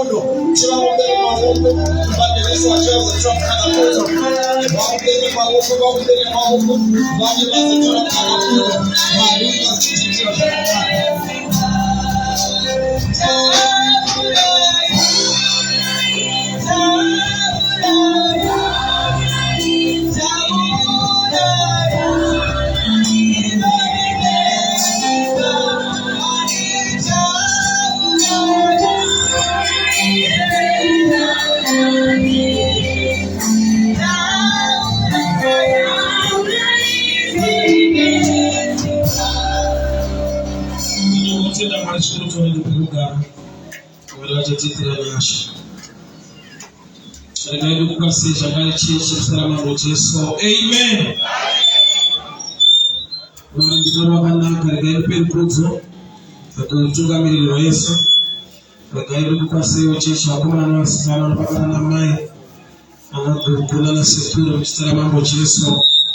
Amen.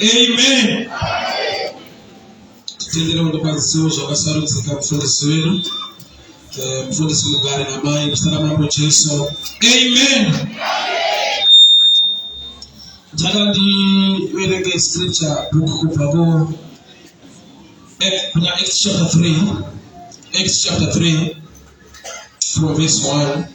Amen. Tendele ndo kwaziso zvakasaro tsika mufundisi wedu mufundisi mugari namai mustara mambo Jesu. Amen. Takandi scripture book kubva Acts chapter 3 from verse 1.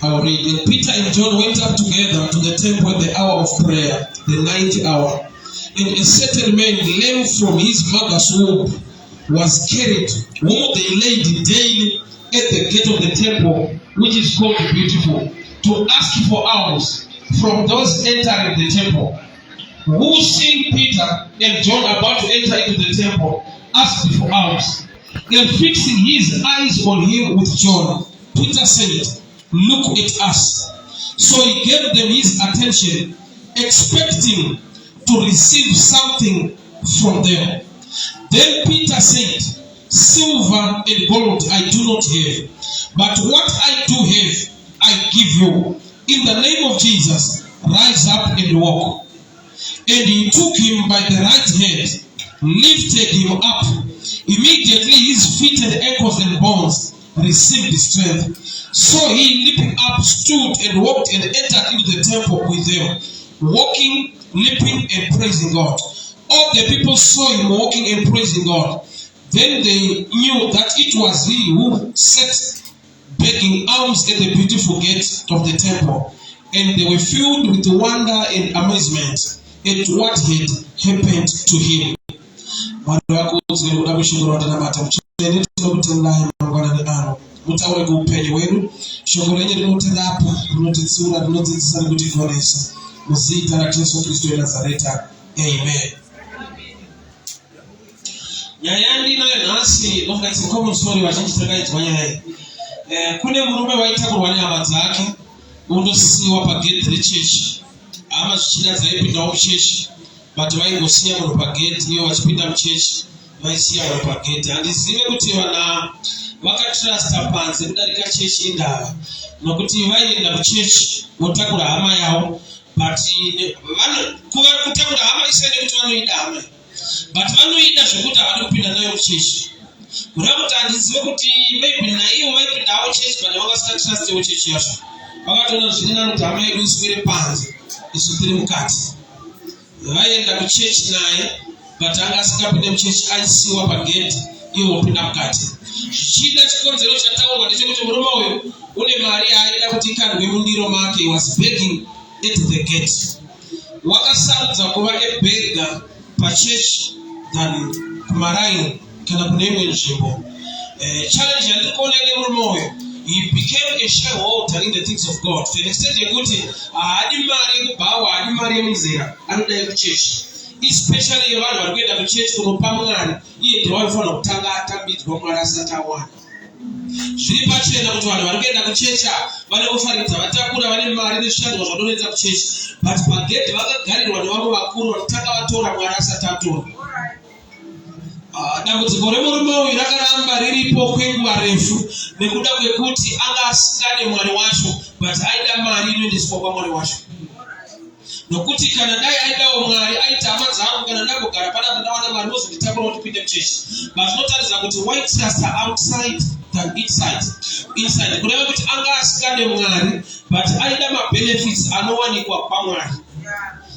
I'll read. And Peter and John went up together to the temple at the hour of prayer, the 9th hour. And a certain man, lame from his mother's womb, was carried, whom they laid daily at the gate of the temple, which is called the Beautiful, to ask for alms from those entering the temple. Who, seeing Peter and John about to enter into the temple, asked for alms. And fixing his eyes on him with John, Peter said, "Look at us." So he gave them his attention, expecting to receive something from them. Then Peter said, "Silver and gold I do not have, but what I do have, I give you. In the name of Jesus, rise up and walk." And he took him by the right hand, lifted him up. Immediately his feet and ankles and bones received strength. So he, leaping up, stood and walked and entered into the temple with them, walking, leaping, and praising God. All the people saw him walking and praising God. Then they knew that it was he who sat begging alms at the beautiful gate of the temple. And they were filled with wonder and amazement at what had happened to him. Mutaure kuupenyu wenu shongo lenye linotendapa linotitsura linodzidzisa likutifonesa muzita la Yesu Kristo wa Nazareta. Amen. Nyayandi nayo nasi nongati mkomo msori wa chinji takaitwa nyaye kune murume waita kurwanya hama dzake undosiwa pa gate rechurch ama zvichida dzaipinda muchechi but vaingosiya munhu pa gate ivo vachipinda muchechi vaisiya munhu pa gate. Handizive kuti vana vakatrasta panze kudarika chechi indava nokuti vaienda kuchechi votakura hama yavo but kutakura hama isene kuti vanoida hama but vanoida zvekuti havadi kupinda nayo muchechi. Kureva kuti handizive kuti maybe naivo vaipindawo chechi but vangasingatrastewo chechi yacho vakatoona zviri nani kuti hama yedu iswere panze isu tiri mukati. Vaienda kuchechi naye but anga asingapinde muchechi aisiwa pagate ivo vopinda mukati. Zvichida chikonzero chataurwa ndechekuti murume uyu une mari aida kuti ikandwe mundiro make, was begging at the gate. Wakasarudza kuva ebega pachechi than kumaraini kana kune imwe nzvimbo. Challenge yandiri kuona ine murume uyu, he became a shareholder in the things of God to an extent yekuti haadi mari yekubhawa, haadi mari yemuzera, anoda kuchechi. Especially vanhu vari kuenda kuchechi kunopa Mwari, iye ndiye waifanira kutanga atambidzwa Mwari asati awana. Zviri pachena kuti vanhu vari kuenda kuchechi vane kufaridza vatakura vane mari nezvishandwa zvinonoedza kuchechi but pagedhi vakagarirwa nevamwe vakuru vanotanga vatora Mwari asati atora. Dambudziko remurume uyu rakaramba riripo kwenguva refu nekuda kwekuti anga asingane Mwari wacho but aida mari inoendeswa kwaMwari wacho. Nokuti kana dai aidawo Mwari aita hama dzangu kana ndagogara panapa ndawana mari nozonditakura kuti pinde muchechi but unotaridza kuti white trust outside than inside kureva kuti anga asikane Mwari but aida benefits anowanikwa paMwari.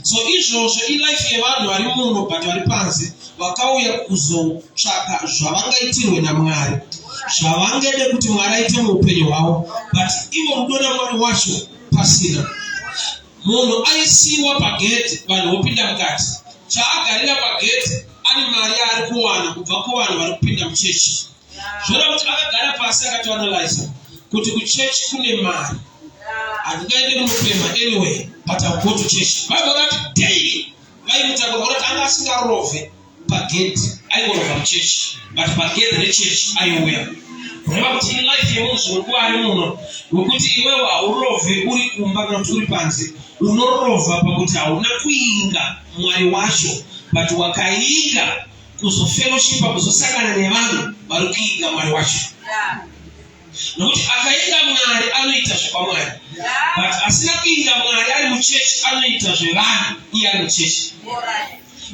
So izvozvo ilife yevanhu vari muno but vari pansi vakauya kuzotsvaka zvavangaitirwe naMwari, zvavangede kuti Mwari aite muupenyu hwavo, but ivo rudo naMwari wacho pasina. Munhu aisiwa pagedhi, vanhu vopinda mukati. Chaagarira pagedhi ane mari yaari kuwana kubva kuvanhu vari kupinda muchechi. Zvoda kuti akagara pasi akatoanalyza kuti kuchechi kune mari. Handingaende kunopemha anyway, but I'll go to church. Bible vati daily vaimutakurwa kuti anga asingarove pagedhi aingorova muchechi, but pagedhi rechechi aiuya. Kureva kuti ilife yemunhu zvinguva ari muno wekuti iwewe haurove uri kumba kana kuti uri panze, unorova pakuti hauna kuinga Mwari wacho, but wakainga kuzofellowshipa, kuzosangana nevanhu vari kuinga Mwari wacho. Nokuti akainga Mwari anoita zvapaMwari, but asina kuinga Mwari ari muchechi anoita zvevanhu iye ari muchechi.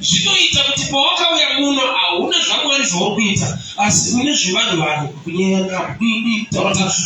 Zvinoita kuti pawakauya muno hauna zvaMwari zvauri kuita, asi une zvevanhu kunyenga kudii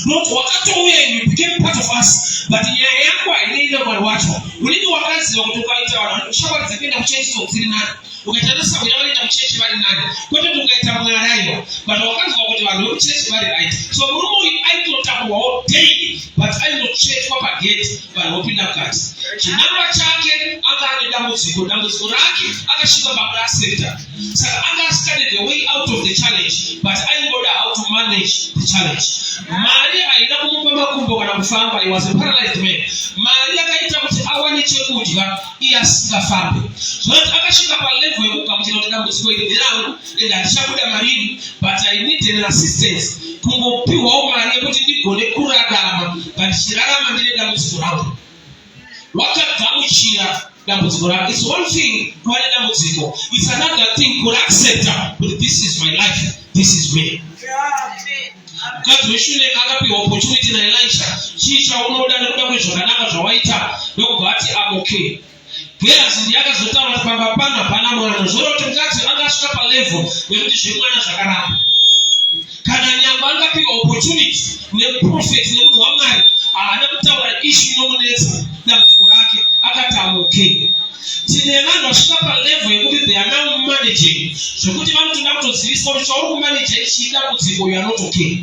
not wakatouya you became part of us, but nyaya yako hainaenda Mwari wacho. Unenge wakaziva kuti ukaita vanhu shamwari dzekuenda muchechi dziri nani, ukaita naSamuel vanoenda muchechi vari nani, kwete kuti ukaita Mwari aiwa, but wakaziva kuti vanhu vemuchechi vari right. So murume uyu aitotakurwawo daily, but aindochechwa pagedhi vanhu vopinda mukati. Chinangwa chake anga ane dambudziko rake akasvika paclass sector. Saka anga asikane the way out of the challenge, but aingoda how to manage the challenge. Mari haina kumupa makumbo kana kufamba, he was a paralyzed man. Mari akaita kuti awane chekudya iye asingafambe. Zvoti akasvika palevel yekugamuchira kuti dambudziko iri nderangu ende handichabuda marini, but I need an assistance. Kungopiwawo mari yekuti ndigone kurarama, ndichirarama ndine dambudziko rangu. Wakagamuchira dambudziko rake. It's one thing kuva nedambudziko. It's another thing to accept that this is my life, this is me. Mukadzi weshure akapiwa opportunity naElisha, chii chaunoda nekuda kwezvakanaka zvawaita, ndokubva ati I'm okay. Gehazi ndiye akazotaura pamba pana hapana mwana. Zvoreva kuti mukadzi anga asvika palevel yekuti zvemwana zvakaramba. Kana nyangwe angapiwa opportunity neprofeti nemunhu waMwari, haana kutaura issue inomunetsa dambudziko rake, akati I'm okay. Tine vanhu vasvika palevel yekuti they are now managing, zvekuti vanotoda kutoziviswa kuti chauri kumanage ichi dambudziko you are not okay.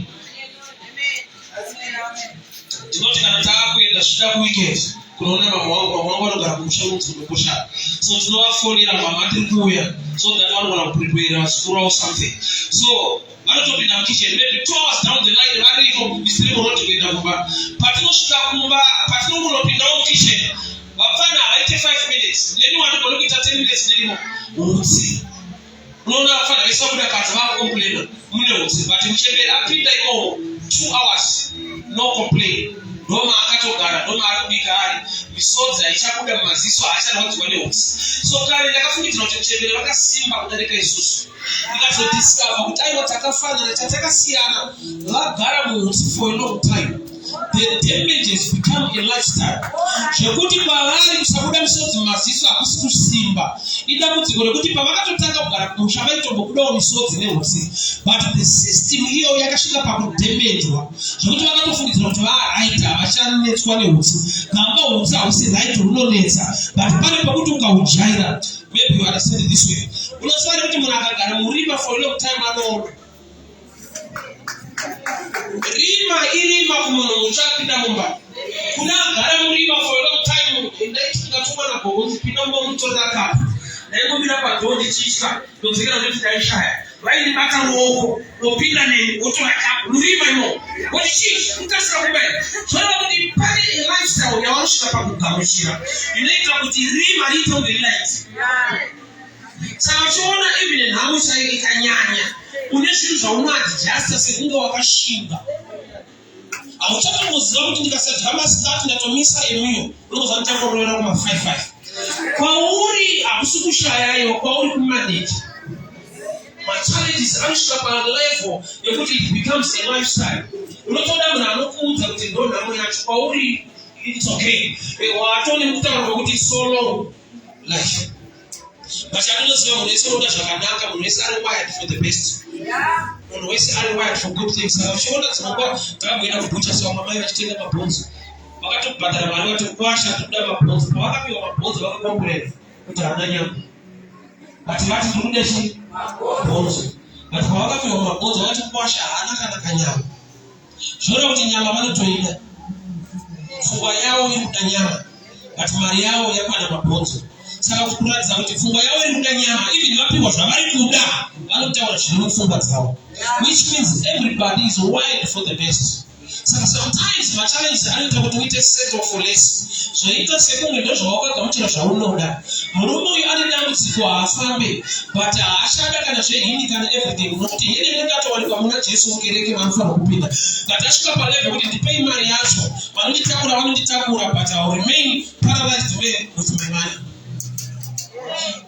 Ndinoti kana taakuenda svika kuweekend kunoona mama wangu vanogara kumusha kunokosha, so tinovafonera mama tiri kuuya so that vanogona kuprepare school or something. So vanotopinda mukitchen maybe 2 hours down the line variko isiri munoti kuenda kumba. Patinosvika kumba, patinomupindawo mukitchen vapfana vaite 5 minutes, neni wanogona kuita 10 minutes ndirimo utsi. Unoona vapfana vaisa kuda kadza vakomplaina mune utsi, but muchemberi apinda imomo 2 hours no complain. Ndoma akatogara, ndoma ari kubika ari, misodzi haichabuda mumaziso, haacharwadziwa neutsi. So kare ndakafungidzira kuti muchemberi vakasimba kudarika isusu. Ndikazodiscover kuti aiwa takafanana, chatakasiyana, vagara muutsi for a long time. The damage has become a lifestyle. Zvekuti pavari kusabuda misodzi mumaziso hakusi kusimba. Idambudziko rekuti pavakatotanga kugara kumusha vaitombobudawo misodzi neutsi. But the system iyo yakasvika pakudamejwa. Zvekuti vakatofungidzira kuti right havachanetswa neutsi. Kamba utsi hausi right hunonetsa. But pane pekuti ukaujaira, maybe you understand it this way. Unoziva kuti munhu akagara murima for a long time anoona. Rima irima kumunhu muchapinda mumba. Kuna agara murima for a long time, ndaituma na bhonzi pinda mutora kapu. Ndaingomira padhondi chitya, ndodzikira kuti ndaishaya. Vaindibata ruoko, wopinda neni, wotora kapu, murima imo. Woti chii, mutasira kumberi. Zvoreva kuti pane lifestyle yavanosvika pakugamuchira. Inoita kuti rima riite kunge light. Saka uchiona even nhamo chaiyo ikanyanya, une zvinhu zvaunoadjasta sekunge wakashinga. Hauchatomboziva kuti ndikasadya masikati ndatomisa emio, unozva ndichakororera kuma-5-5. Kwauri hakusi kushayayo, kwauri kumanage. Ma-challenges anosvika palevel yekuti it becomes a lifestyle. Unotoda munhu anokuudza kuti ndo nhamo yacho, kwauri it's okay. Watone mukutaura kwekuti so long life. But I don't know munhu wese unoda zvakanaka, munhu wese ari wired for the best. munhu wese ari wired for good things. Saka uchiona dzimba dzakabwera kubucha sawa mamai vachitenga mabhonzo. Vakatobhadhara mari vatokwasha toda mabhonzo. Pavakapiwa mabhonzo vakakomborera kuti haana nyama. Vati ndinoda chi? Mabhonzo. Vati pavakapiwa mabhonzo vakatokwasha haana kana kanyama. Zvoda kuti nyama vanotoida. Pfungwa yavo iri kuda nyama. Vati mari yavo yakwana mabhonzo. Saka kuratidza kuti pfungwa yavo iri kuda nyama. Even vapiwa zvavari kuda vanotaura zviri mupfungwa dzavo. Which means everybody is wired for the best. So sometimes my challenge anoita kuti uite settle for less. Zvoita sekunge ndozvawakagamuchira zvaunoda. Murume uyu ane dambudziko haafambe, but haashanda kana zvehini kana everything. Nokuti hini ndakatowanikwa muna Jesu mukereke maanofanira kupinda. But asvika palevel kuti ndipei mari yacho, vanonditakura vanonditakura, but I will remain paralyzed with my money.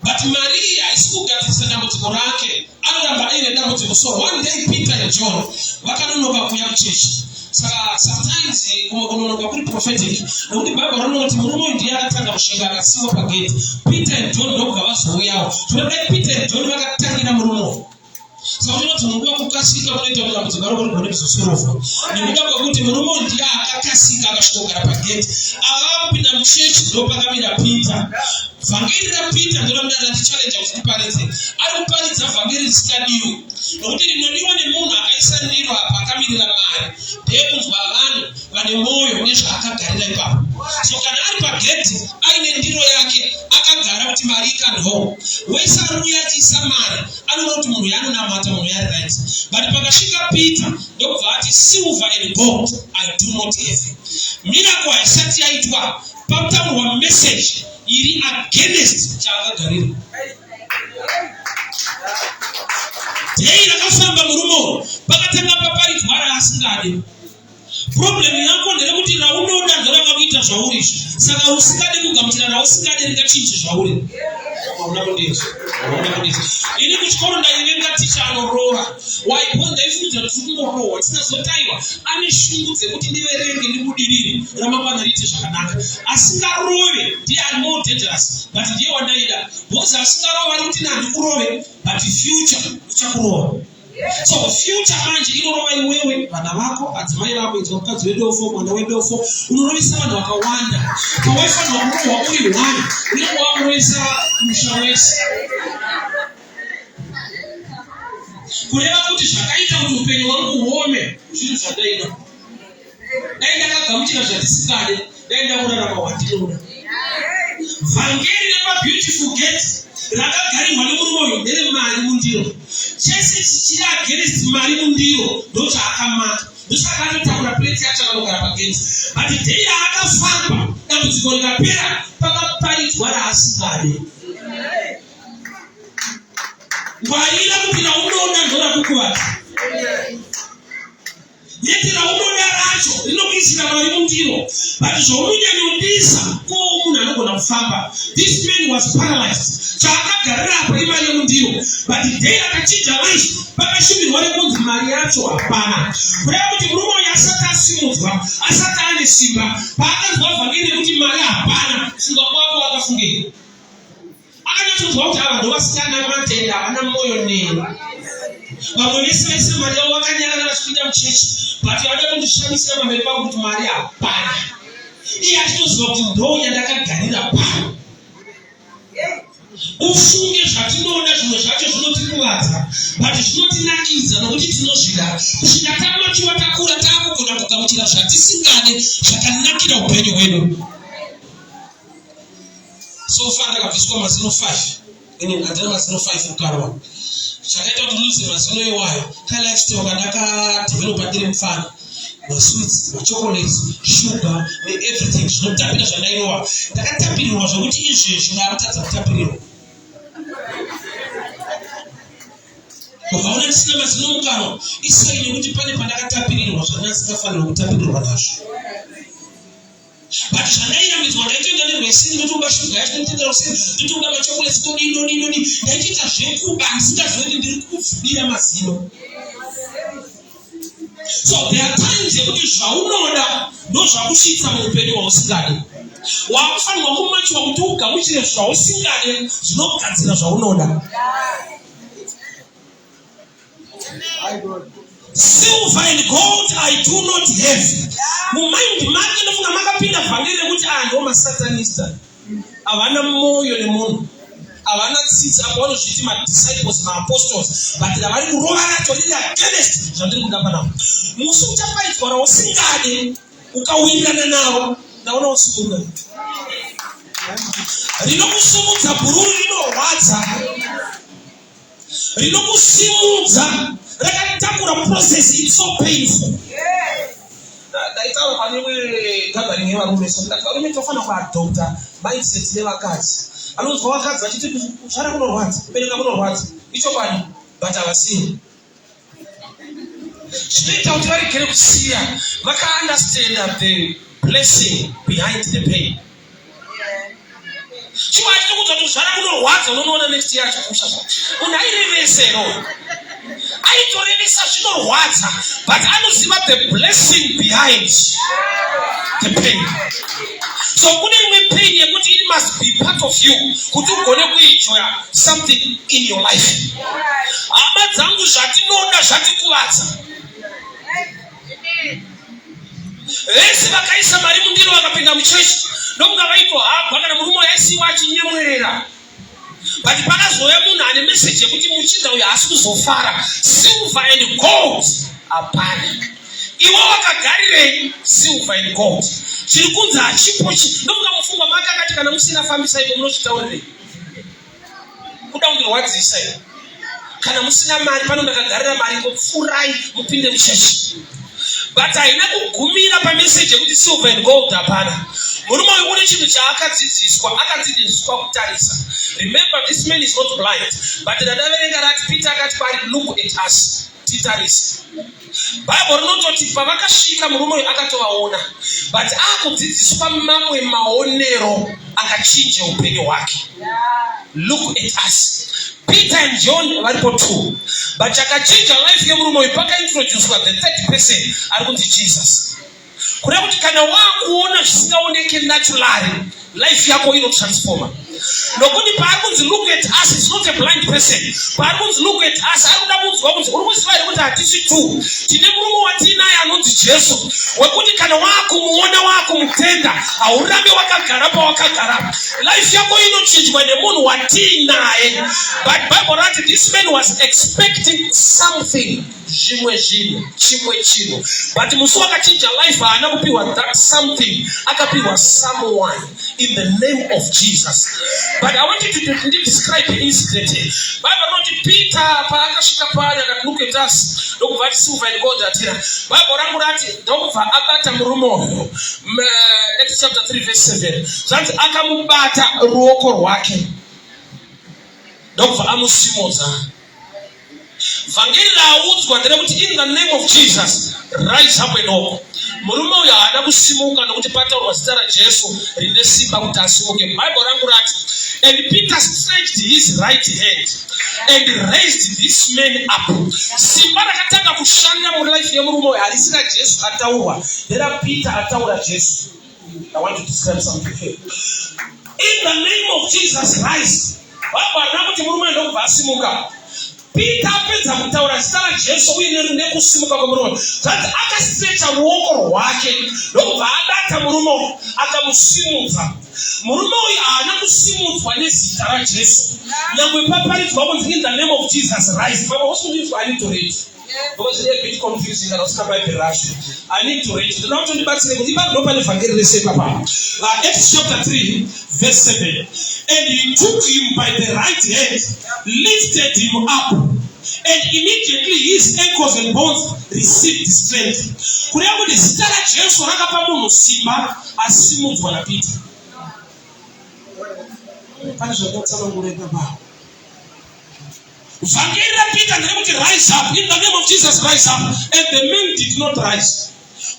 But Maria haisi kugadzirisa dambudziko rake, anoramba aine dambudziko. So one day Peter and John vakanonoka kuuya kuchechi. Saka sometimes kunonoka kuri prophetic. Nokuti Bibheri rinoti murume uyu ndiye akatanga kushinga akasiwa pagate. Peter and John ndobva vazouyawo. Zvinoda Peter and John vakatangira murume uyu. Saka unoti munguva kukasika kunoita kuti dambudziko rako rigone kuzosorovha. Nekuda kwekuti murume uyu ndiye akakasika akasvika kugara pagate. Akapinda muchechi ndopakamira Peter. Vhangeri raPeter ndinomuda challenge kuti ndiparidze. Ari kuparidza vhangeri risikadiwe. Nokuti rinodiwa nemunhu akaisa ndiro apa akamirira mari. Ndekunzwa vanhu vane mwoyo nezvaakagarira ipapo. So kana ari pagedhi aine ndiro yake akagara kuti mari ikandoo. Wese anouya achiisa mari anoona kuti munhu yanonamata munhu yari right. But pakasvika Peter ndokubva ati silver and gold I do not have. Miracle haisati yaitwa pakutaurwa message iri against chaakagarira. Dei rakafamba murume pakatanga paparidzwa raasingade. Problem yako ndeyekuti raunoda ndorangakuita zvauri. Saka usingade kugamuchira rausingade ringachinje zvauri. Ini kuchikoro ndaivenga ticha anorova. Waibonda ifudza kuti kungorohwa tinazotaiwa. Ane shungu dzekuti ndiverenge ndibudirire ramangwana riite zvakanaka. Asingarove ndiye ari more dangerous. But ndiye wandaida. Bhozi asingarova ari kuti nandikurove. But future uchakurova. So future manje inorova iwewe, vana vako, adzimai vako, inzwa mukadzi wedofo, mwana wedofo, unorovesa vanhu vakawanda. Pawaifanirwa kurohwa uri one, unenge wakurovesa musha wese. Kureva kuti zvakaita kuti upenyu hwangu huome, zvinhu zvadaida. Dai ndakagamuchira zvatisingade, dai ndakurarama wandinoda. Vhangeri repaBeautiful Gate rakagarirwa nemurume uyu ndere mari mundiro. Chese chichiri against mari mundiro ndochaakamaka. Ndochakatotakura plate yacho akanogara pagate. But dei raakafamba dambudziko rikapera pakaparidzwa raasingade. Ngwarira kuti raunoda ndorakukuvadza. Yeti raunoda racho rinokuisira mari mundiro. But zvomunyanyodisa munhu anogona kufamba. This man was paralyzed. Chaakagarira apa imari yemundiro. But dei rakachinja life pakashumirwa nekunzi mari yacho hapana. Kureva kuti murume uyu asati asimudzwa, asati ane simba, paakanzwa vhangeri rekuti mari hapana, kusvika kwavo akafungei. Akanyatsodzwa kuti ava ndovasina matenda, havana mwoyo neni. Vamwe vese vaise mari yavo vakanyarara vachipinda muchechi, but vada kundishamisira pamberi pavo kuti mari hapana. Iye achitoziva kuti ndo yandakagarira pano. Ufunge zvatinoda zvimwe zvacho zvinotikuwadza, but zvinotinakidza nokuti tinozvida. Kusvika tamachiwa takura taakugona kugamuchira zvatisingade zvakanakira upenyu hwedu. So far ndakabviswa mazino 5. Handina mazino 5 mukarwa. Chakaita kuti ndiluze mazino ewayo. Kalifestyle ndakadevelopa ndiri mufana. Masweets, machocolates, sugar, everything. Zvinotapira zvandairova. Ndakatapirirwa zvokuti izvezvi ndaakutadza kutapirirwa. Ukaona ndisina mazino mukanwa, isaini kuti pane pandakatapirirwa zvandingafanirwa kutapirirwa nazvo. But zvandairambidza ndaitoenda nerwesini ndotonga shuga yacho ndotendera usini ndotonga machocolates ndodini ndaichiita zvekuba ndisingazivi ndiri kupfudira mazino. So there are times yekuti zvaunoda ndozvakusvitsa muupenyu hwausingade. Wakufanirwa kumachiwa kuti ugamuchire zvausingade zvinogadzira zvaunoda. Silver and gold I do not have. Mumind make nofunga makapinda vhangere kuti ndo masatanista. Avana moyo nemunhu. Avana tsitsi apo zviti disciples apostles but vari kurovana torira against zvandiri kudamba navo. Musi uchapaidzwa rawo singade ukawirana navo naona usimuka. Rinokusumudza bhururu rinorwadza. Rinokusimudza rakatakura process it's so painful. Daitaura panewe gathering yevarume so ndati varume tofana kuadopta mindset nevakadzi. Anonzwa vakadzi vachiti kuchara kunorwadza, kubereka kunorwadza. Ichokwadi but havasiyi. Zvinoita kuti varegere kusiya vaka-understand the blessing behind the pain. Chimwe achitokuti kuti zvara kunorwadza unoona next year achipusha zvacho. Munhu airevesero. Aitorevesa zvinorwadza but anoziva the blessing behind the pain. So kune imwe pain yekuti it must be part of you kuti ugone kuenjoy something in your life. Hama dzangu zvatinoda zvatikuvadza. Vese vakaisa mari mundiro vakapinda muchechi ndokunga vaitohagwa kana murume yaisiwa achinyemwerera. But pakazouya munhu ane message yekuti muchinda uyu haasi kuzofara. Silver and gold hapana. Iwe wakagarirei silver and gold? Chiri kunzi hachipochi. Ndokunga mufungwa make akati kana musina fambisa ivo munozvitaurirei. Kuda kundirwadzisa ivo. Kana musina mari pano ndakagarira mari ngopfurai mupinde muchechi. But haina kugumira pamessage yekuti silver and gold hapana. Murume uyu une chinhu chaakadzidziswa, akadzidziswa kutarisa. Remember, this man is not blind. But ndadaverenga rati Peter akati pari look at us. Titarisa. Bible rinototi pavakasvika murume uyu akatovaona. But akudzidziswa mamwe maonero akachinja upenyu hwake. Look at us. Peter and John varipo 2. But chakachinja life yemurume uyu pakaintroducwa the third person ari kunzi Jesus. Kureva kuti kana wakuona zvisingaoneke naturally, life yako inotransforma. Nokuti paari kunzi look at us is not a blind person. Paari kunzi look at us ari kuda kunzwa kunzi uri kuziva here kuti hatisi tu. Tine murume watinaye anonzi Jesu. Wekuti kana wakumuona wakumutenda haurambe wakagara pawakagara. Life yako inochinjwa nemunhu watinaye. But Bible rati this man was expecting something. Chimwe chino. But musi wakachinja life haana kupiwa that something. Akapiwa someone in the name of Jesus. But I want you to describe the incident here. Bible not Peter paakasvika pari akati look at us. Ndokubva ati silver and gold atira. Bible rangu rati ndokubva abata murume uyu. Acts chapter 3 verse 7. Zvanzi akamubata ruoko rwake. Ndokubva amusimudza. Vhangeri raudzwa nderekuti in the name of Jesus rise up and walk. Murume uyu haana kusimuka nokuti pataurwa zita raJesu rine simba kuti asimuke. Bible rangu rati and Peter stretched his right hand and raised this man up. Simba rakatanga kushanda mulife yemurume uyu harisina Jesu ataurwa. Ndera Peter ataura Jesu. I want to describe something here. In the name of Jesus rise. Bible rangu kuti murume ndokubva asimuka. Peter apedza kutaura zita raJesu uye nekusimuka kwemurume. Zvanzi akastretcha ruoko rwake ndokubva abata murume akamusimudza. Murume uyu haana kusimudzwa nezita raJesu. Nyangwe paparidzwa kunzi in the name of Jesus rise. Baba usindizwa I need to read. Because it's a bit confusing and also by the rush. I need to read. Do not only but nobody forget the same papa. Acts chapter 3 verse 7. And he took him by the right hand, lifted him up, and immediately his ankles and bones received strength. Kureva kuti zita raJesu rakapa munhu simba asimudzwa naPeter. Pane zvakatsanangurika baba. Vhangeri raPeter nderekuti rise up. In the name of Jesus rise up. And the man did not rise.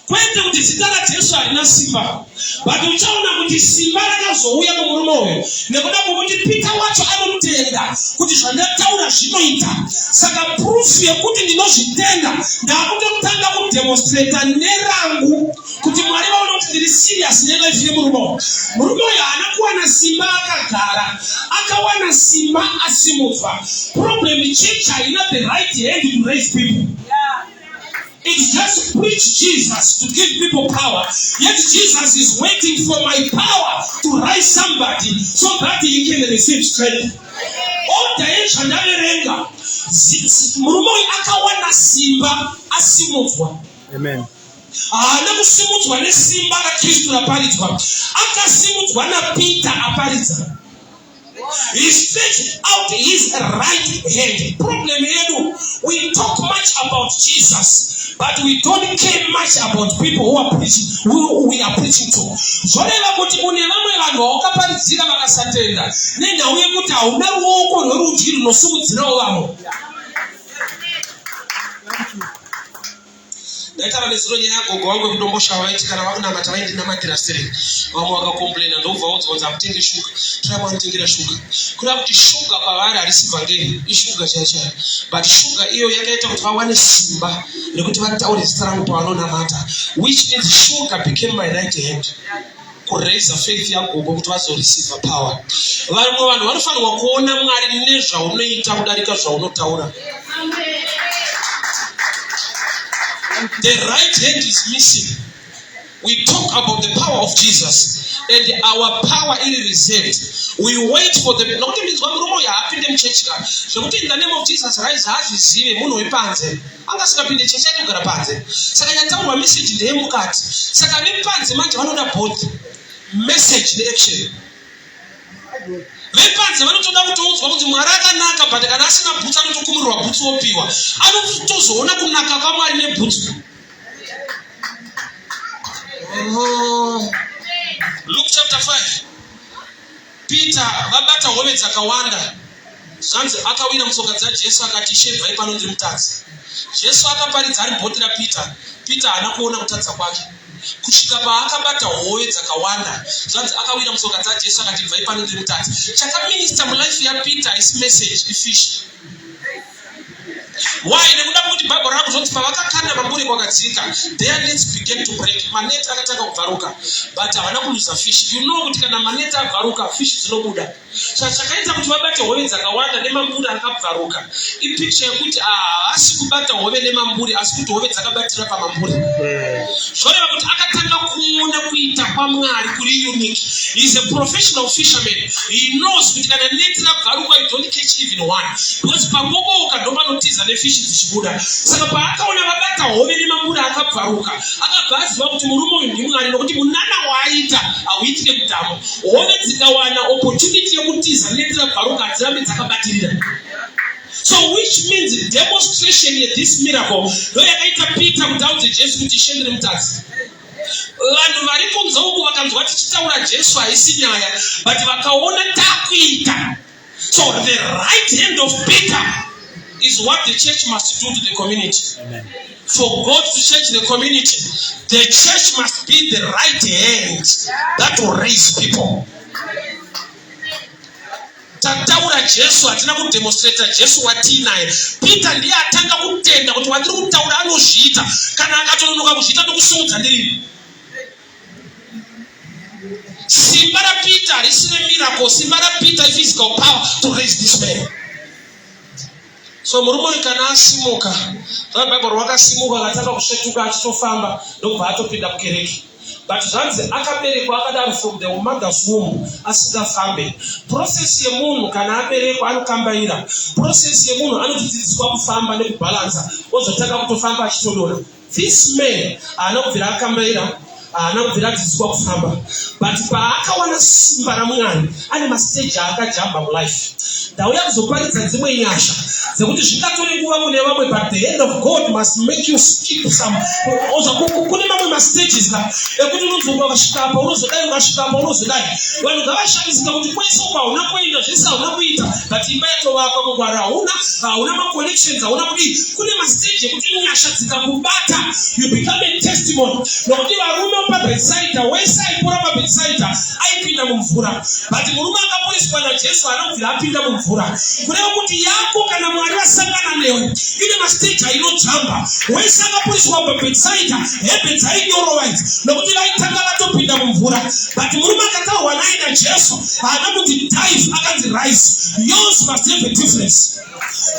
Kwete kuti zita raJesu harina simba. But uchaona kuti simba rakazouya kumurume uyu nekuda kwokuti Peter wacho anomutenda kuti zvandataura zvinoita. Saka proof yekuti ndinozvitenda ndakutotanga kudemonstrata nerangu kuti Mwari vaona kuti tiri serious nelife yemurume. Murume uyu anakuwa na simba akagara, akawana simba asimudzwa. Problem church haina the right hand to raise people. It's just preach Jesus to give people power. Yet Jesus is waiting for my power to rise somebody so that he can receive strength. Murume akawana simba asimudzwa. Amen. Nakusimudzwa nesimba raKristu raparidzwa. Akasimudzwa naPeter aparidza. He stretched out his right hand. Problem here, we talk much about Jesus, but we don't care much about people who are preaching, who we are preaching to. Zvoreva kuti kune vamwe vanhu vakaparidzira vakasatenda. Nenda uye kuti hauna ruoko rwerudyi runosumudzirawo vamwe. Ndaitava nezuro nyaya gogo wangu kudombosha waiti kana vakunamata vaindi namatirasiri. Vamwe vakakomplaina ndobva vaudzwa mutenge shuga. Tramwa mutengera shuga. Kuda kuti shuga kwavari harisi vhangeri, ishuga chaichayo. But shuga iyo yakaita kuti vawane simba rekuti vataure zita rangu pavanonamata. Which means sugar became my right hand. Kuraise faith yagogo kuti vazoreceive power. Vamwe vanhu vanofanirwa kuona Mwari nezvaunoita kudarika zvaunotaura. The right hand is missing. We talk about the power of Jesus and our power is reserved. We wait for the not means one room ya apinde mchurch ka. Zvekuti in the name of Jesus rise hazvizive munhu wepanze. Angasingapinde church yatogara panze. Saka yataurwa message ndeyemukati. Saka vepanze manje vanoda both message action. Vepanze vanotoda kutoudzwa kuti Mwari akanaka but kana asina bhutsu anotokumirwa bhutsu opiwa. Anotozoona kunaka kwaMwari nebhutsu. Luke chapter 5. Peter vabata hove dzakawanda. Zvanzi akawira mutsoka dzaJesu akati shevhai pano ndiri mutadzi. Jesu akaparidza ari bhoti raPeter. Peter haana kuona kutadza kwake. Kusvika paakabata hove dzakawanda. Zvanzi akawira mutsoka dzaJesu akati bvai pano ndiri mutadzi. Chakaminista mulife yaPeter is message ifish. Why? Nekuda kuti Bible rakuzoti pavakakanda mambure kwakadzika, their nets began to break. Maneti akatanga kubvaruka, but havana kuluza fish. You know kuti kana maneti abvaruka, fish dzinobuda. Chakaita kuti vabate hove dzakawanda nemambure akabvaruka. Ipicture yekuti haasi kubata hove nemambure, asi kuti hove dzakabatira pamambure. Zvoreva kuti akatanga kuona kuita kwaMwari kuri unique. He is a professional fisherman. He knows kuti kana neti rabvaruka, you don't catch even one. Because paboboka ndo panotiza nefishi dzichibuda. Saka paakaona vabata hove nemambure akabvaruka, akabvaziva kuti murume uyu ndiMwari nokuti munana waaita hauitike mutamo. Hove dzikawana opportunity yekutiza neti rabvaruka hadzirambe dzakabatirira. So which means demonstration of this miracle ndo yakaita Peter kutaudza Jesu kuti shendere mutadzi. Vanhu vari kunze uku vakanzwa tichitaura Jesu haisi nyaya, but vakaona takuita. So the right hand of Peter is what the church must do to the community. Amen. For God to change the community, the church must be the right hand that will raise people. Tataura Jesu hatina kudemonstrate Jesu watinaye. Peter ndiye atanga kutenda kuti watiri kutaura anozviita. Kana akatononoka kuzviita ndokusumudza ndiri. Simba raPeter risine miracle. Simba raPeter physical power to raise this man. So murume kana asimuka, Bible wakasimuka akataka kushetuka achitofamba ndobva atopinda mukereke. But zvanzi akaberekwa akadaro from the mother's womb asingafambe. Process yemunhu kana aberekwa anokambaira. Process yemunhu anodzidziswa kufamba nekubalansa. Ozotaka kutofamba achitodora. This man anobvira akambaira, anobvira adzidziswa kufamba. But paakawana simba raMwari ane mastage akajamba mulife. Ndauya kuzoparidza dzimwe nyasha dzekuti zvingatore nguva kune vamwe, but the hand of God must make you skip some. Kune mamwe mastages ekuti unozonga ukasvika apa unozodai, ukasvika apa unozodai. Vanhu ngavashamisika kuti kwese uko hauna kuenda, zvese hauna kuita, but imba yatovakwa mungwara hauna maconnections, hauna kudii. Kune mastage ekuti nyasha dzikakubata you become a testimony. Nokuti varume paBethsaida, wese aipora paBethsaida aipinda mumvura, but murume akaporeswa naJesu anobvira apinda mumvura. Kureva kuti yako kana Mwari vasangana newe ine mastage ainojamba. Wese akaporeswa paBethsaida, heaven dzainyorowaidzo nokuti vaitanga kukura. But murume akataurwa naye naJesu haana kuti tithe akanzi rise. Yours must have a difference.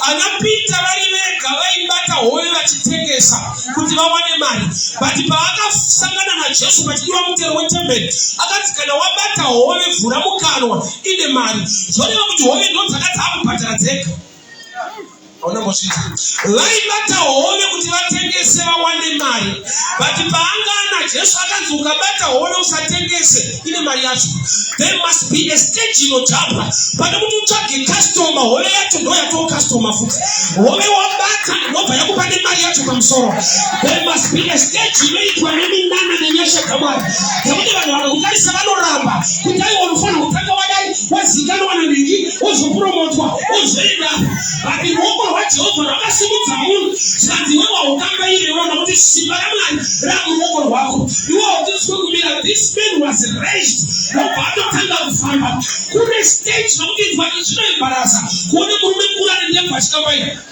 Anapita vari vega vaibata hove vachitengesa kuti vawane mari. But paakasangana naJesu pachidiwa mutero wetemberi akati kana wabata hove vhura mukanwa ine mari. Zvoreva kuti hove ndo dzakati akubhadhara dzega. Vaibata hove kuti vatengese vawane mari. But paangana Jesu akanzi ukabata hove usatengese ine mari yacho. There must be a stage inotapa. Pane kuti utsvage customer, hove yacho ndo yatoo customer futi. Hove wabata ndobva yakupa nemari yacho pamusoro. There must be a stage inoitwa neminana nenyasha kamari. Zekuti vanhu vakakutarisa vanoramba kuti aiwa unofanira kutanga wadai wazikanwa naningi wozopromotwa wozoenda. But ruoko rwaJehovha rwakasimudza munhu zvanzi iwe waukamba irewo nokuti simba raMwari ramuruoko rwako. Iwe wautidzwe kumira this man was raised. Ndobva atotanga kufamba. Kune stage nokuti zvinoembarasa kuone murume mukuru anendebva achikambaira.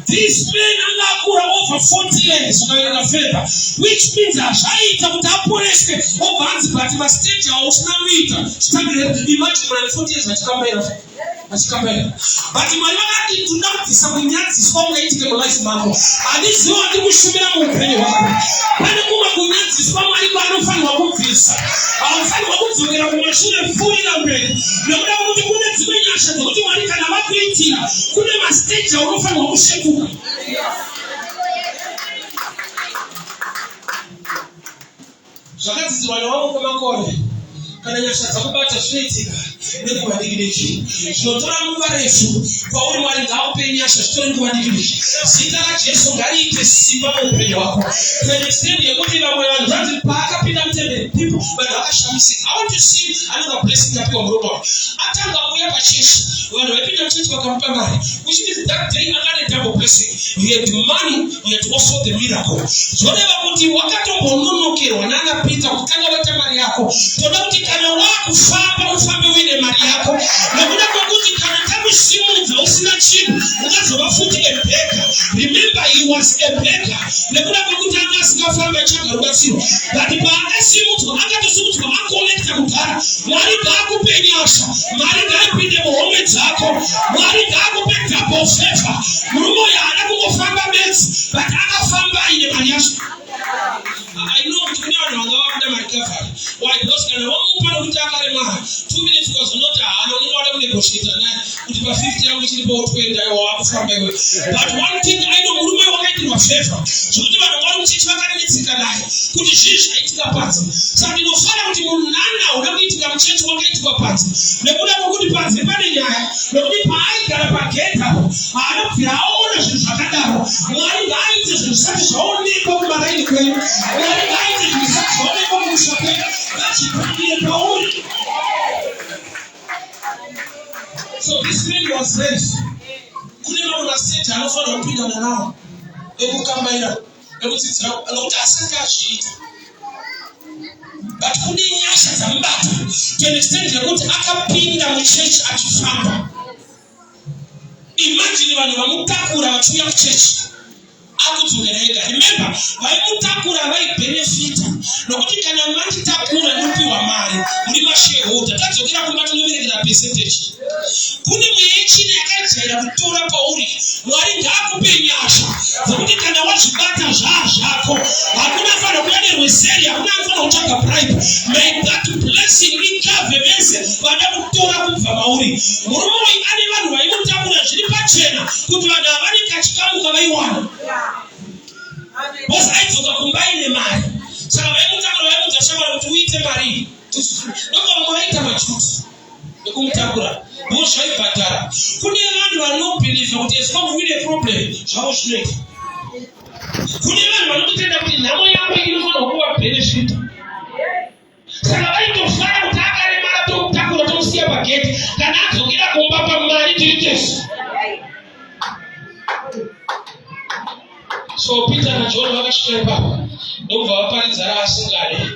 This man angakura over 40 years ukaverenga fedha, which means zvaita kuti aporeswe obva anzi but mastage hausina kuita chitangire. Imagine mwana 40 years achikambaira. But Mwari vakati tunda kubvisa kunyadziswa ungaitike mulife mako. Handiziva kuti kushumira muupenyu hwako. Pane kumwe kunyadziswa Mwari kwaanofanirwa kubvisa. Haufanirwa kudzokera kumashure pfuurira mberi. Nekuda kwekuti kune dzimwe nyasha dzokuti Mwari kana vakuitira kune mastage aunofanirwa kushetuka. Zvakadzidzirwa nevamwe makore. Kana nyasha dzakubata zvinoitika nenguva diki diki. Zvinotora nguva refu kwauri Mwari ngaupe nyasha zvitore nguva diki diki. Zita raJesu ngariite simba muupenyu hwako. To an extent yekuti vamwe vanhu zvanzi paakapinda mutemberi people vanhu vakashamisika. I want to see another blessing apihwa murume wake. Atanga kuuya pachechi vanhu vaipinda muchechi vakamupa mari. Which means that day akane double blessing. He had money, he had also the miracle. Zvoreva kuti wakatombononokera naanapita kutanga vaita mari yako. Toda kuti kana wakufamba ufambe uine mari yako. Nekuda kwekuti kana takusimudza usina chinhu ungazova futi a beggar. Remember he was a beggar. Nekuda kwekuti anga asingafamba achanga rubatsiro. But paakasimudzwa akatosimudzwa akolekta kugara. Mwari ngaakupe nyasha. Mwari ngaapinde muhomwe dzako. Mwari ngaakupe double favor. Murume uyu haana kungofamba bedzi but akafamba aine mari yacho. I know kuti kune vanhu vanga vakuda mari kavhari. Why? Because kana wamupa nokuti akaremara 2 minutes ukazonoti haana unenge wada kunegotiata naye kuti pa 50 yangu chiripo 20 aiwa wakufamba iwe. But one thing I know murume wakaitirwa favor zvokuti vanhu vari muchechi vakanetseka naye kuti zvii zvaitika panze. Saka ndinofara kuti munhu nana uda kuitika muchechi wakaitirwa panze nekuda kwokuti panze pane nyaya nokuti paaigara pagedhi apo haana kubvira aona zvinhu zvakadaro. Mwari ngaaite zvinhu zvisati zvaonekwa kumaraini kwenyu. Mwari ngaaite zvinhu zvisati zvaonekwa kumusha kwenyu. Ngazvipandire pauri. So this man was raised. Kune mamwe mastage anofanira kupindana nawo ekukambaira ekudzidzira nokuti asati azviita. But kune nyasha dzamubata to an extent yekuti akapinda muchechi achifamba. Imagine vanhu vamutakura vachiuya kuchechi akudzokera ega. Remember vaimutakura vaibenefita nokuti kana machitakura ndopiwa mari muri mashareholder tadzokera kumba tinoverekera percentage. Kune mweechina yakajaira kutora pauri. Mwari ngaakupe nyasha dzokuti kana wazvibata zvazvako hakuna fanira kuya nerweseri, hakuna anofanira kutsvaga bribe. May that blessing ikavhe vese vada kutora kubva mauri. Murume uyu ane vanhu vaimutakura zviri pachena kuti vanhu havane kachikamuka vaiwana. Bosi aidzoka kumba ine mari. Saka vaimutakura vaimudza shamwari kuti uite mari. Ndoka vaita machuti ekumutakura bosi vaibhadhara. Kune vanhu vanobhiliva kuti as long as we have a problem zvavo zvinoita. Kune vanhu vanotenda kuti nhamo yako inofanira kuva benefit. Saka vaitofara kuti akaremara tomutakura tomusiya pagedhi kana adzokera kumba pamari tiriitesu. So Peter na John vakasvika ipapo ndobva vaparidza raasingade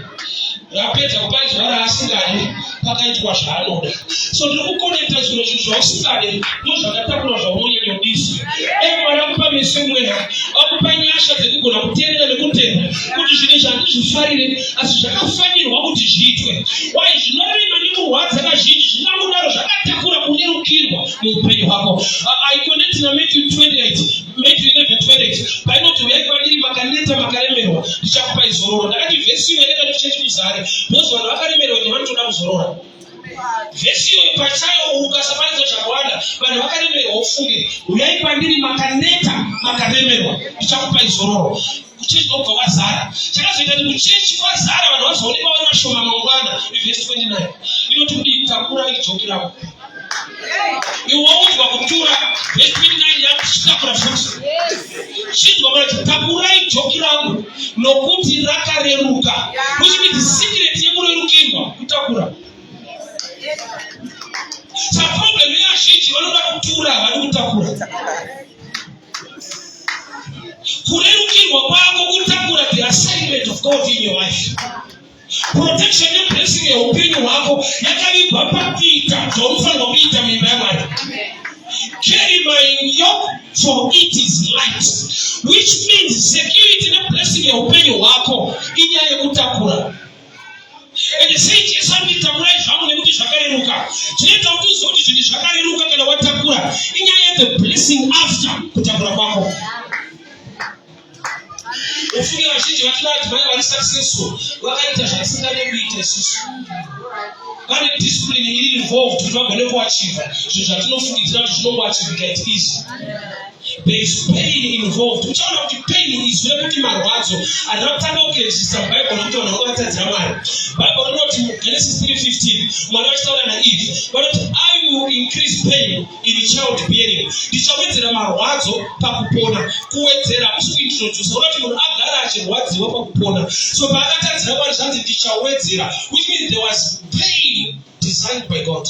rapedza kupaizwa raasingade pakaitwa zvaanoda. So ndiri kukonekta zvinhu zvausingade ndozvakatakura zvaunonyanyodisi. Mwari akupa meso mweya, akupa nyasha dzekugona kuteerera nekutenda kuti zvinhu zvandizvifarire asi zvakafanirwa kuti zviitwe. Wai zvinorema nekurwadza kazhinji zvinangodaro zvakatakura kunyerukirwa muupenyu hwako. I connect na Matthew 28, Matthew 11:28. Painoti uyai kwandiri makaneta makaremerwa ndichakupa izororo. Ndakati vhesi iyoereka ndichechi muzare because vanhu vakaremerwa nevanotoda kuzorora. Vhesi iyoyo pachayo ukasaparidza zvakawanda vanhu vakaremerwa ufunge uyai kwandiri makaneta makaremerwa ndichakupa izororo. Kuchechi ndobva wazara. Chakazoita kuti kuchechi kwazara vanhu vazoonekwa vari vashoma mangwana. Vhesi 29 inoti kudii takura ijoki rako. Iwaudzwa kutura vhesi 29 yakuchitakura futi. Chinzwa kuti takurai joki rangu nokuti rakareruka. Which means secret yekurerukirwa kutakura. Sa problem yazhinji vanoda kutura havadi kutakura. Kurerukirwa kwako kutakura the assignment of God in your life. Protection and blessing yeupenyu hwako yakavigwa pakuita zvaunofanirwa kuita mimba yaMwari. Carry my yoke for it is light, which means security and blessing yeupenyu hwako inyaya yekutakura. And sei Jesu anditakurai zvangu nekuti zvakareruka. Chinoita kuti uzive kuti zvinhu zvakareruka kana watakura inyaya the blessing after kutakura kwako. Ufunge vazhinji vatinoda kuti mai vari successful vakaita zvatisingade kuita isusu. Pane discipline iri involved kuti vagone kuachiva zvinhu zvatinofungidzira kuti zvinongoachivika it easy. There is pain involved. Uchaona kuti pain izwe kuti marwadzo handina kutanga kukerechisa mubhaibheri nokuti vanhu vangatadzira Mwari. Bhaibheri rinoti muGenesis 3:15 Mwari vachitaura naEve vanoti I will increase pain in child bearing. Ndichawedzera marwadzo pakupona. Kuwedzera kusi kuintroduce unoti munhu agara achirwadziwa pakupona. So paakatadzira Mwari zvanzi ndichawedzera, which means there was pain designed by God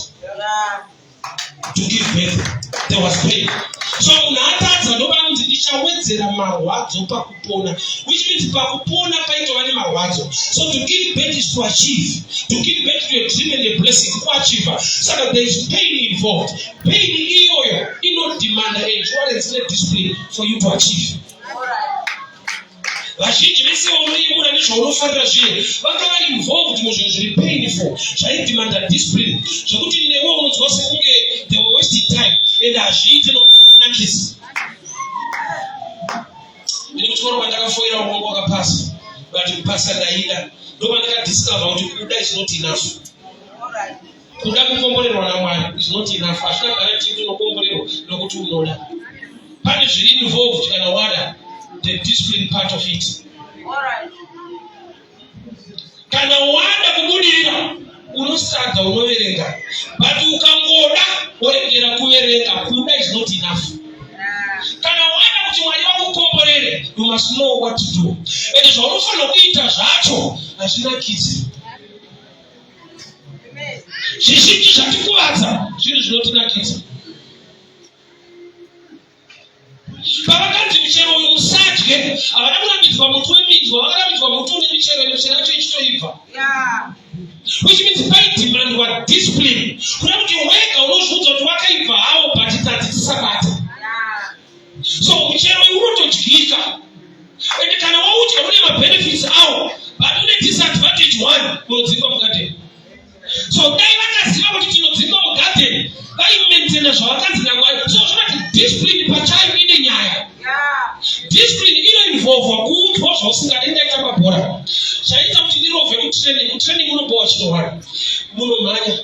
to give birth. There was pain. So unatadza ndobanzi ndichawedzera marwadzo pakupona, which means pakupona paitwa nemarwadzo. So to give birth is to achieve. To give birth to a dream and a blessing, kuachiva. So that there is pain involved. Pain iyoyo inodemanda endurance and discipline for you to achieve. Vazhinji vese vanoyemura nezvaunofarira zviye vakava involved muzvinhu zviri painful zvaidemanda discipline zvokuti newe unonzwa sekunge they were wasting time and hazviiti nokunakisa. Ndiri kuchikoro kwandakafoira muongo wakapasa but kupasa ndaida ndopandakadiscover kuti kuda is not enough. Kuda kukomborerwa naMwari is not enough. Hazvina guarantee kuti unokomborerwa nokuti unoda. Pane zviri involved kana wada the discipline part of it. Kana wada kubudirira unosadza unoverenga but ukangoda woregera kuverenga kuda is not enough. Kana wada kuti Mwari vakukomborere you must know what to do. And zvaunofanira kuita zvacho hazvinakidzi. Zvizhinji zvatikuvadza zvinhu zvinotinakidza. Pavakanzi michero uyu musadye havana kurambidzwa muti weminzwa vakarambidzwa muti une michero michero yacho ichitoibva. Which means paidemandwa discipline kuda kuti wega unozviudza kuti wakaibva hawo but tadzi tisabata. So muchero uyu unotodyika and kana waudya une mabenefits awo but une disadvantage one unodzingwa mugadheni. So dai vakaziva kuti tinodzingwa mugadheni vaimaintaina zvavakanzi naMwari. So zvinoti discipline pachayo ine nyaya. Discipline inoinvolva kuudzwa zvausingade. Ndaita mabhora chaita kuti ndirovhe kutraining unombowa chinorwara munomhanya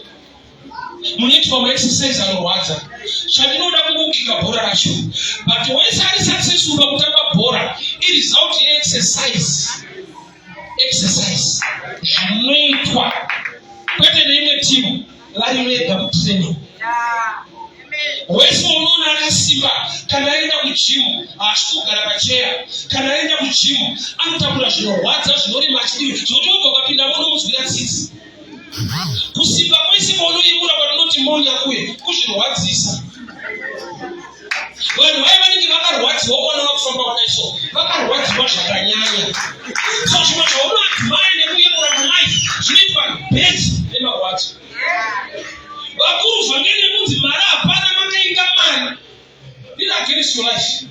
munoitwa maexercise anorwadza. Chandinoda kungokika bhora racho but wese ari successful pakutamba bhora iresult yeexercise zvinoitwa kwete neimwe timu vari vega kutraining. Wese unoona akasimba kana aenda kujimu haasviki kugara pacheya. Kana aenda kujimu anotakura zvinorwadza zvinorema achidii zvokuti wobva ukapindamo unomuzwira tsitsi. Kusimba kwese kwaunoyemura kwatinoti monya kuye kuzvirwadzisa. Vanhu vai vanenge vakarwadziwa kuona vakufamba kwadaiso vakarwadziwa zvakanyanya. So zvimwe zvaunoadmire nekuyemura mulife against your life.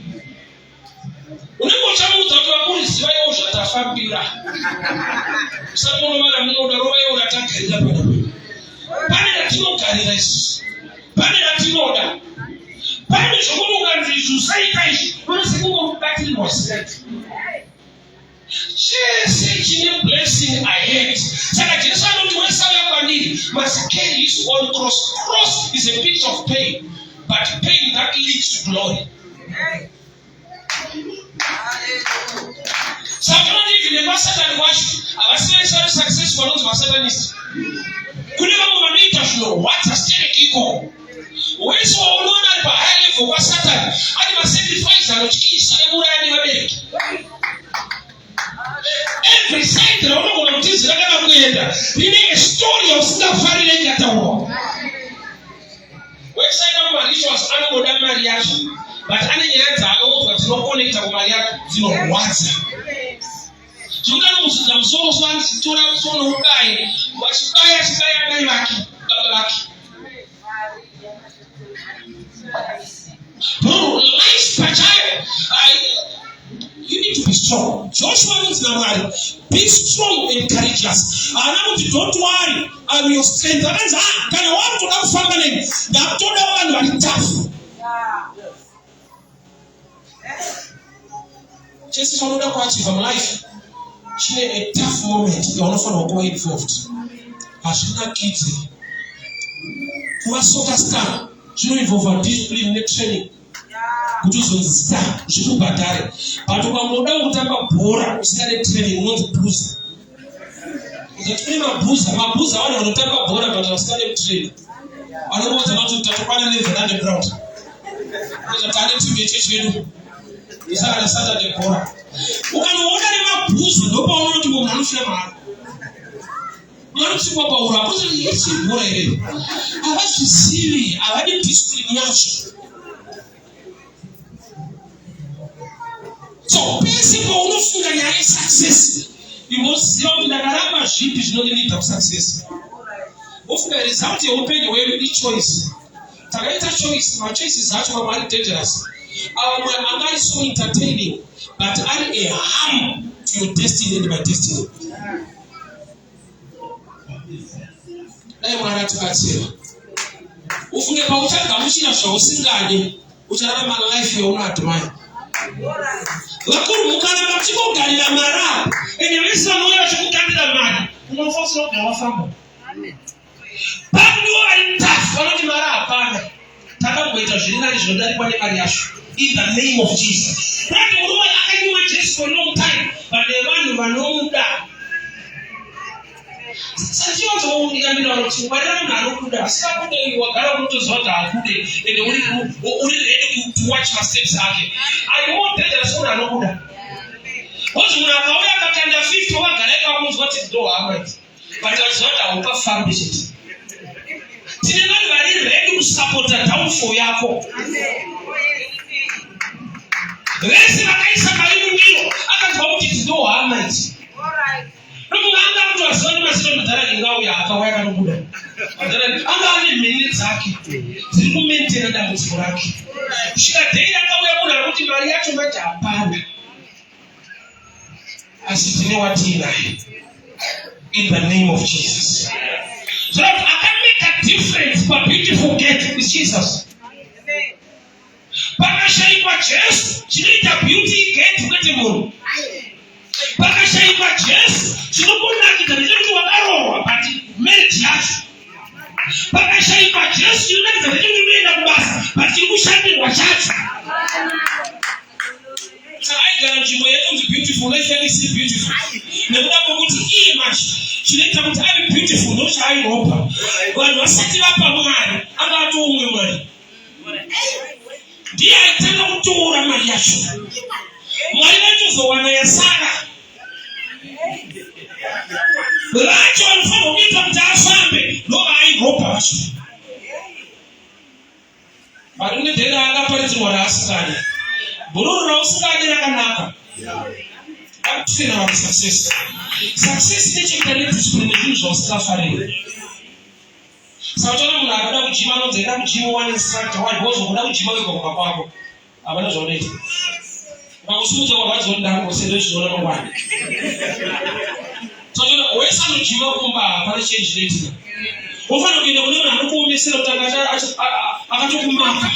Unapochama utakuwa kuziwa yao utafabira. Sababu mara mmoja roho yao unataka ila bado. Pale natino karirais. Pale natino oda. Pale shukuru kanzi sai kai. Wewe siku ukati ni waslet. Jesus is blessing ahead. Sasa Yesu anatuweza kwa nini? Must carry his own cross. Cross is a bit of pain, but pain that leads to glory. Sometimes even the Satan worship, our spiritual success for those who are Satanists. Kuliwa mwanita flow, what a still kiko. Wewe unaona bahali kwa Satan, hadi ma sacrifice alochikisa ebura ni wabeki. Every side na unaona mtizi na kama kuenda. Ni a story of safari ile yatawo. Wewe sasa kama rituals ana moda mariage. But anenyanza akho zino connect ku Maria zino waza. Jungana musuza msoro swan sitora msono ukaye. Washikaya shikaya ngai waki. Baba waki. Bro, life pachaye. You need to be strong. Joshua means now, be strong and courageous. Don't worry. I'm your strength. Can I want to have family? That told one very tough. Jesus wanted to watch from life. She had a tough moment. You are not going involved. Ashina kids who are soccer star. She don't involve discipline in training. Kutuzonzisa zvikubatare but ukamuda kutamba bhora usikade training unonzi boozer. Ukatune maboozer wale vanotamba bhora but vasikade training vanokuudza kuti tatokwana neverande ground tane timu yechechi yedu isaka Saturday bhora. Ukanoona nemaboozer ndopaunoona kuti munhu anofira mari anotsingwa paura kuti yechi bhora here havazvizivi havadi discipline yacho. So basically, we don't feel that success. You must see how the Arab sheep is not need of success. Of the result, you open your way with each choice. Target choice, my choice is actually very dangerous. Our life is so entertaining, but add a harm to your destiny and my destiny. I want to say, if you go to the machine of show, sing my life you not mine. Lakuru mukana machiko galila mara enyewesa moyo chukukandira mara unofosi no kwafamba amen bado alitafu wanoti mara hapana taka kuita zvinali zvinodari kwa nekari yasho in the name of Jesus. Bado unowa akanywa Jesus for a long time bade vanhu vanomuda sachio to ngambira kuti bada munhu kuda sikakude wagara kutozota akude ende uri ready to watch my steps ake I want that so anokuda ozi munhu akauya akatanda 50 wagara ikamunzwa kuti ndo Ahmed but azota upa foundation tine vanhu vari ready kusupporta downfall yako vese vakaisa karibu ndiro akazwa kuti ndo Ahmed Rumanga mtu asoni masito mtara ngauya akawaya kanokuda. Anga ane minutes zake. Ziliku maintain na mtu wake. Shika dei akawaya kuna kuti mali yacho macha hapana. Asitine watina. In the name of Jesus. So I can make a difference for beautiful gate with Jesus. Baka shaiba Yesu, chilita beauty gate with Mungu. Baka shaiba Yesu, chinokona kitarizwa wakarowa but merit yacho. Baka shaiba Yesu, chinokona kitarizwa kubasa but chikushandirwa chacho. So I guarantee you are beautiful, let's see beautiful. Nekuda kuti iye mashi chileta kuti ari beautiful no chai hopa. Vanhu vasati vapa Mwari, akato umwe Mwari. Ndiye aitanga kutora mari yacho. Mwari vachozowana yasara. Racho alifanya kuita kuti afambe no aihopa vacho. Varine dhera akaparidza rasikani. Bururu rausikani rakanaka. Akufina wa success. Success ni chikani discipline zvinhu zvausingafarira. Sautana munhu akada kujima nonzenda kujima one instructor why goes kuda kujima wega kwako. Abana zvonoita. Ukakusudza wakadzonda kusere zvinona mangwana. Saka wesanojiva kumba pane change rate. Ufana kuenda kune munhu anokuomesera kuti akatokumaka.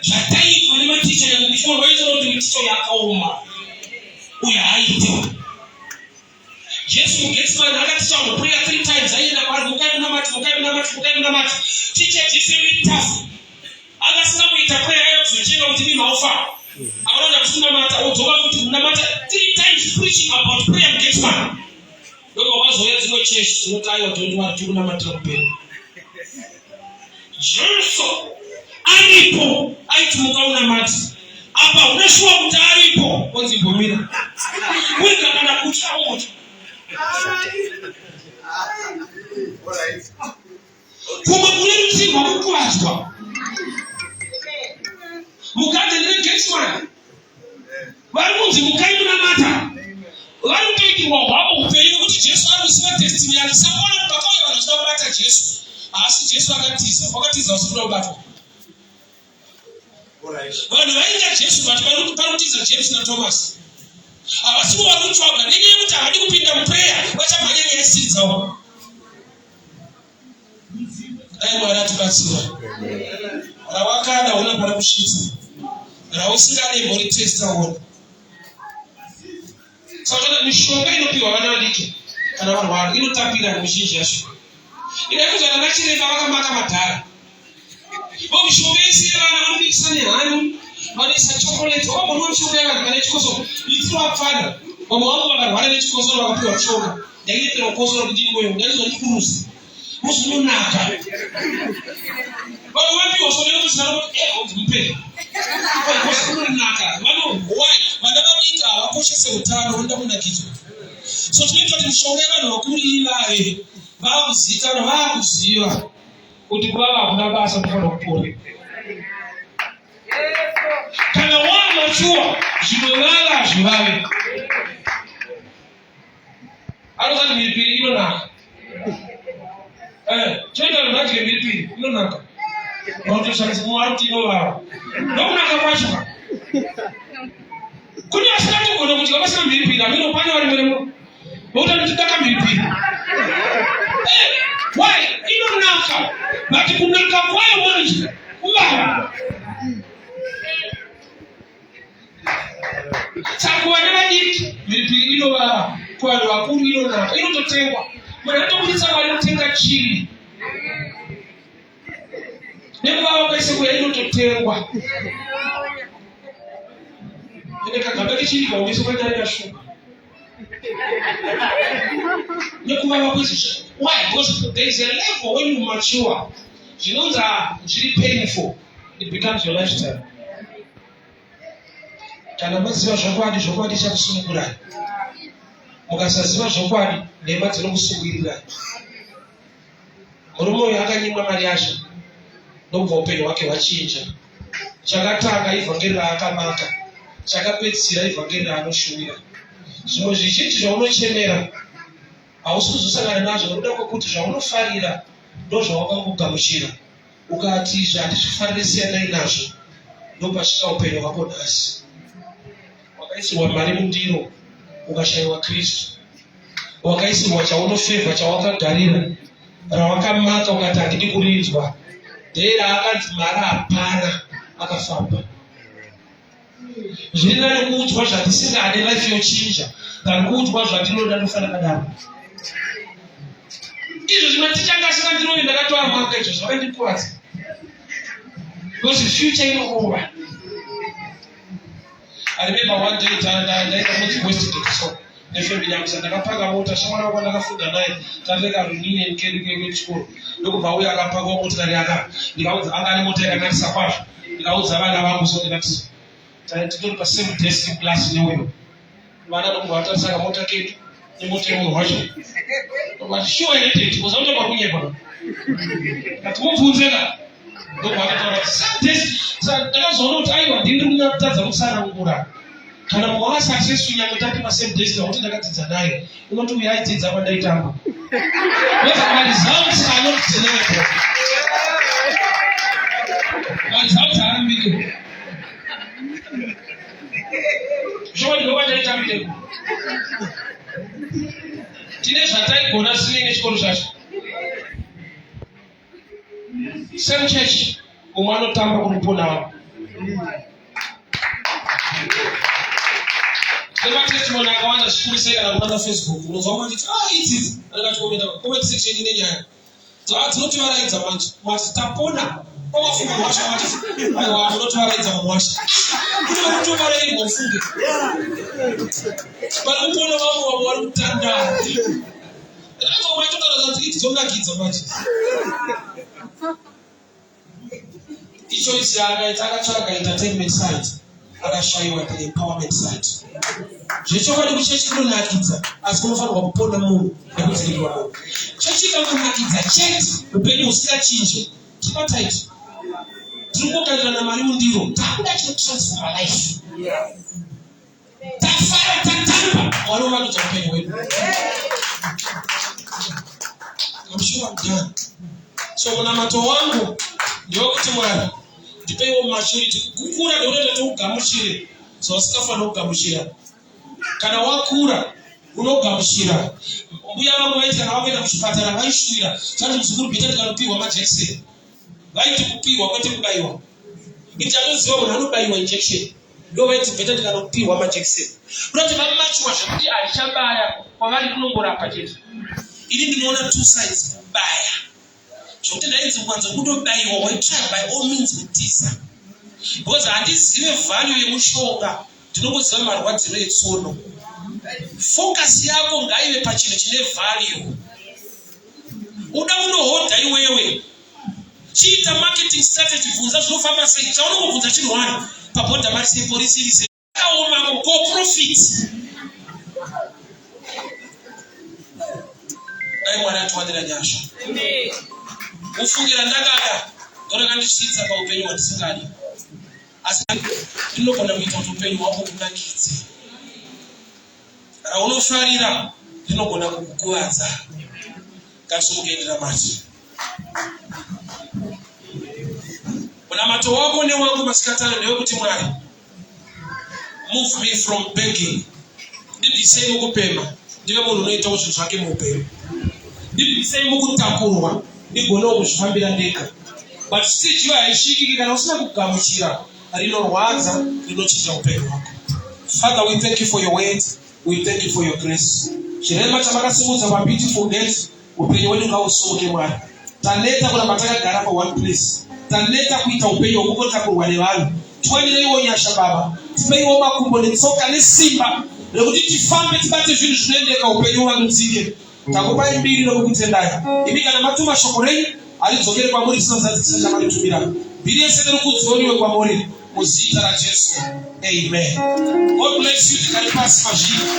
Zvataitwa nematicha yakuchikoro vaitaura kuti ticha yakaoma uye haaitewo. Jesu mugetsemani akati prayer 3 times aienda kwaari mukainamati ticha Jesu ritafu akasina kuita prayer yayo kuzochenga kuti mimi maufa akaona kusunamata odzoka kuti munamata 3 times preaching about prayer mugetsemani ndoko wazouya dzimwe chechi dzinotaiwa kuti wari tikunamatira kupera. Jesu aripo aiti mukaunamati apa unashuwa kuti aripo onzimbomira kurika kana kutya kuti kumwe kune rutsirwa kukwadzwa mugadheni regetsemani vari kunzi mukainamata vari kutoitirwa hwavo upenyu kuti Jesu ari kusina destiny yake. Sakuona kuti pakauya vanhu vachida kubata Jesu asi Jesu wakatiza usikuda kubatwa. Vanhu vainga Jesu vati parutiza James naThomas havasiwo vari kutsvaga nenyaya yekuti havadi kupinda muprayer vachamhanya nyaya siri dzavo. Dai Mwari atibatsira. Rawakada una pari kusvitsa rausingade mbori testa ona. Saka mishonga inopiwa vana vadiki kana varwara inotapira mizhinji yacho. Inakuzana nachireka vakamaka madhara. Mishonga yese vana vanobikisa nehani vanoisa chocolate wabonwa mishonga yavanhu vane chikosoro itiro apfana vamwe vangu vakarwara nechikosoro vakapiwa mishonga ndainetera kukosoro kuti ndimoyo ndaizoikurusa muzvinonaka vamwe vapiwa soro yekuzana kuti mupere kosoronaka vanohwai vana vavika havakoshese utano vanoda kunakidzwa. So tinoita kuti mishonga yevanhu vakuru ivave vakuzikanwa vakuziva kuti kwava hakuna basa kufana kupora. Kana wamachuwa zvinovava hazvivave. Anozati mhiripiri inonaka. Choita vanhu vadye mhiripiri inonaka. Vanotoshandisa mumwe ari kuti inovava. Nokunaka kwacho. Kune vasingatogona kudya pasina mhiripiri hamino pane vari meremo. Vokuti nditaka mhiripiri. Why? Inonaka. But kunaka kwayo manje kuvava. Saka vana vadiki mhiripiri inovava kuvanhu vakuru inonaka inototengwa. Munhu atobudisa mari kutenga chiri nekuvava kwaise kuya inototengwa. Ende kagaba kechiri kaungeso kanyari kashuka nekuvava kwezvi. Why? Because there is a level when you mature zvinonzi zviri painful it becomes your lifestyle. Kana maziva zvokwadi zvokwadi chakusunungurai. Mukasaziva zvokwadi nhema dzinokusungurirai. Murume uyu akanyimwa mari yacho ndobva upenyu hwake hwachinja. Chakatanga ivhangeri raakamaka chakapedzisira ivhangeri raanoshumira. Zvimwe zvizhinji zvaunochemera hausi kuzosangana nazvo nokuda kwekuti zvaunofarira ndozvawakangogamuchira ukati zvandizvifarire siyanai nazvo ndopasvika upenyu hwako nhasi. Wakaisirwa mari mundiro ukashayiwa Kristu. Wakaisirwa chaunofevha chawakagarira rawakamaka ukati handidi kurinzwa ndera akanzi mari hapana akafamba. Zviri nani kuudzwa zvandisingade life yochinja than kuudzwa zvandinoda ndofanira kadaro. Izvo zvimatichanga asina ndinovi ndakatwara maka izvo zvakandikuwadza. Because future inoova. I remember one day ndaenda kuti Westgate so nefamily yangu ndakapaka mota shamwana wangu ndakafunda naye tateka runini nikedu kwechikoro ndokubva uya akapaka motikari yaka ndikaudza anga ane mota yakanakisa kwazvo ndikaudza vana vangu so ndikati titori pasame desk class newewo vana ndomubva vatarisaka mota kedu nemota yemunhu wacho ndobati sure headed kuza utopa kunyepa kati mubvunzeka ndobva akataura kuti same desk ndakazoona kuti aiwa ndiri kunatadza kutsanangura kana mwa successful nyangwe tati pasame desk nokuti ndakadzidza naye unoti uyu aidzidza pandaitamba results are not deniable. Results are video. Showani kwa chaita video. Tine shatai kona sini nishikoro shashi. Same church. Umano tamba kunipona wapu. Kama testimony akaanza shukuru sasa na kupanda Facebook. Unazoona it is. Anataka tukomenda. Comment section ni nini? Tinotwaraidza manje tapona kwawafunga mwasha manje aiwa tinotwaraidza mwasha kutovarei ngofunge bali kupona vavo vari kutandara maitotaraza kuti idzonakidza manje icho isi akaita akatsvaga entertainment site akashayiwa empowerment site zvechokwadi kuchechi kunonakidza asi kunofanirwa kupona munhu nekudzirirwa munhu chechi ikangonakidza chete upenyu husingachinje tinataiti tiri kuganirana mari mundiro takuda chinotransforma life tafara tatamba mwari uvanudza upenyu hwedu amshuwa. So munamato wangu ndewekuti Mwari ndipeiwo maturity kukura ndeunoita tikugamuchire zvausingafana kugamuchira. Kana wakura unogamuchira. Mbuya vangu vaiti kana vakaenda kuchipatara vaishuvira chati muzukuru bheta tikanopiwa majekiseni vaiti kupiwa kwete kubaiwa. Iti anoziva munhu anobaiwa injection ndo vaiti bheta tikanopiwa majekiseni kunoti vamachwa zvekuti harichabaya kwavari kunongorapa chete. Ini ndinoona two sides kubaya zvokuti ndainzi kwanza kutobaiwa waitry by all means kutisa because handizive value yemushonga ndinongoziva marwadziro etsono. Focus yako ngaive pachinhu chine value. Uda unohodha iwewe chiita marketing strategy bvunza zvinofamba sei chaunongobvunza chinhu wani pabhodha mari sepolisi rise kaoma go profit. Dai Mwari atiwanira nyasha. Kufungira ndakada ndorangandisvitsa paupenyu hwandisingadi asi ndinogona kuita kuti upenyu hwako kunakidze. Raunofarira rinogona kukukuvadza. Ngatimugendera mati. Munamato wako newangu masikatano ndewekuti Mwari move me from begging. Ndibvisei mukupema ndive munhu unoitawo zvinhu zvake muupenyu. Ndibvisei mukutakurwa ndigonawo kuzvifambira ndega. But stage iyo haisvikiki kana usina kugamuchira rinorwadza rinochinja upenyu hwako. Father, we thank you for your word. We thank you for your grace. Chirema chamakasimudza pa beautiful days upenyu hwedu ngausuke Mwari. Taneta kuramba takagara pa one place. Taneta kuita upenyu hwokukotakurwa nevanhu. Tiwanireiwo nyasha Baba. Tipeiwo makumbo netsoka nesimba rekuti tifambe tibate zvinhu zvinoendeka upenyu hwanudzike. Takupai mbiri nokukutendai. Imi kana matuma shoko renyu haridzokere kwamuri risina chamaritumira. Mbiri yese nerukudzoniwe kwamuri muzita raJesu. Amen. God bless you. Tikari pasi mazviri.